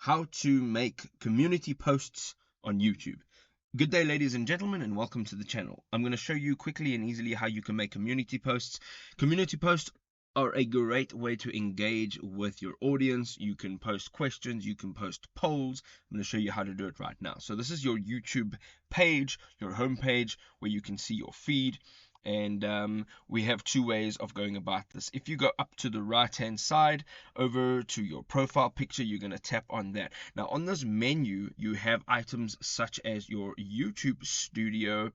how to make community posts on YouTube. Good day, ladies and gentlemen, and welcome to the channel. I'm going to show you quickly and easily how you can make community posts. Community posts are a great way to engage with your audience. You can post questions, you can post polls. I'm going to show you how to do it right now. So this is your YouTube page, your home page, where you can see your feed. And we have two ways of going about this. If you go up to the right hand side over to your profile picture, you're going to tap on that. Now on this menu you have items such as your YouTube studio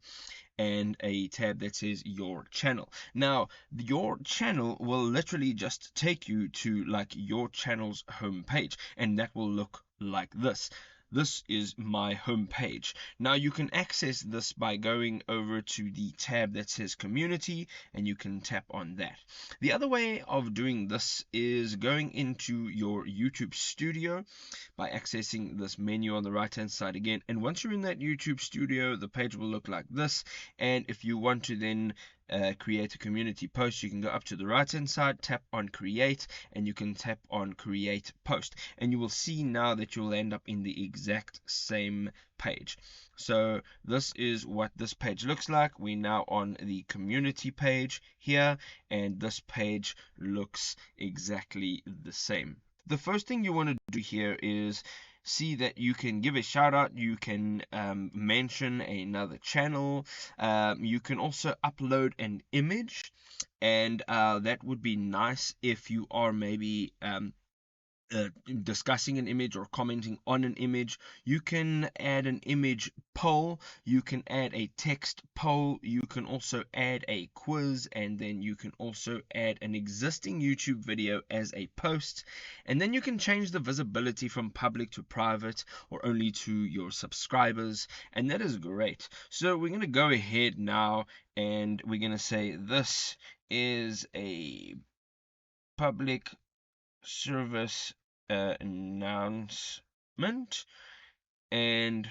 and a tab that says your channel. Now your channel will literally just take you to like your channel's home page, and that will look like this. This is my home page. Now you can access this by going over to the tab that says community, and you can tap on that. The other way of doing this is going into your YouTube studio by accessing this menu on the right hand side again, and once you're in that YouTube studio, the page will look like this. And if you want to then create a community post, you can go up to the right hand side, tap on create, and you can tap on create post, and you will see now that you'll end up in the exact same page. So this is what this page looks like. We're now on the community page here, and this page looks exactly the same. The first thing you want to do here is see that you can give a shout out, you can mention another channel, you can also upload an image, and that would be nice if you are maybe discussing an image or commenting on an image. You can add an image poll, you can add a text poll, you can also add a quiz, and then you can also add an existing YouTube video as a post, and then you can change the visibility from public to private or only to your subscribers, and that is great. So we're going to go ahead now and we're going to say this is a public service announcement, and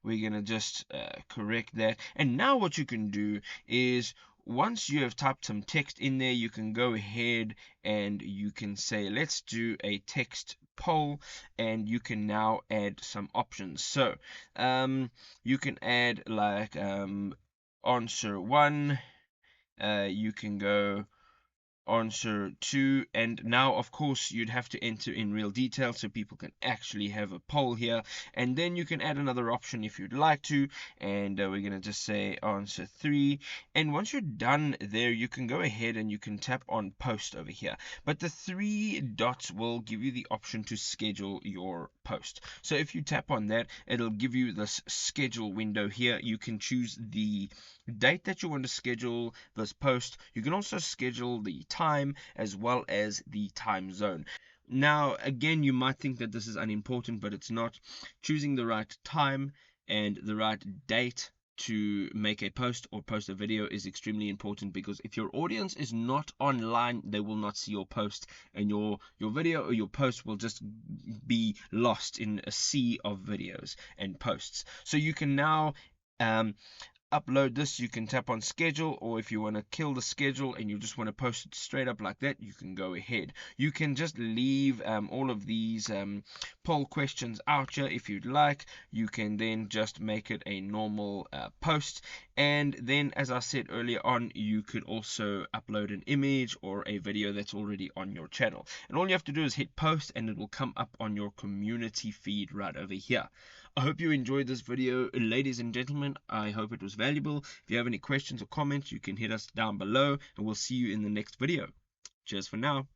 we're gonna just correct that. And now what you can do is, once you have typed some text in there, you can go ahead and you can say let's do a text poll, and you can now add some options. So you can add like answer 1, you can go answer 2, and now of course you'd have to enter in real detail so people can actually have a poll here, and then you can add another option if you'd like to, and we're going to just say answer 3, and once you're done there you can go ahead and you can tap on post over here, but the 3 dots will give you the option to schedule your post. So if you tap on that, it'll give you this schedule window here. You can choose the date that you want to schedule this post. You can also schedule the time as well as the time zone. Now again, you might think that this is unimportant, but it's not. Choosing the right time and the right date to make a post or post a video is extremely important, because if your audience is not online, they will not see your post, and your video or your post will just be lost in a sea of videos and posts. So you can now upload this. You can tap on schedule, or if you want to kill the schedule and you just want to post it straight up like that, you can go ahead. You can just leave all of these poll questions out here if you'd like. You can then just make it a normal post, and then as I said earlier on, you could also upload an image or a video that's already on your channel, and all you have to do is hit post and it will come up on your community feed right over here. I hope you enjoyed this video, ladies and gentlemen. I hope it was valuable. If you have any questions or comments, you can hit us down below, and we'll see you in the next video. Cheers for now.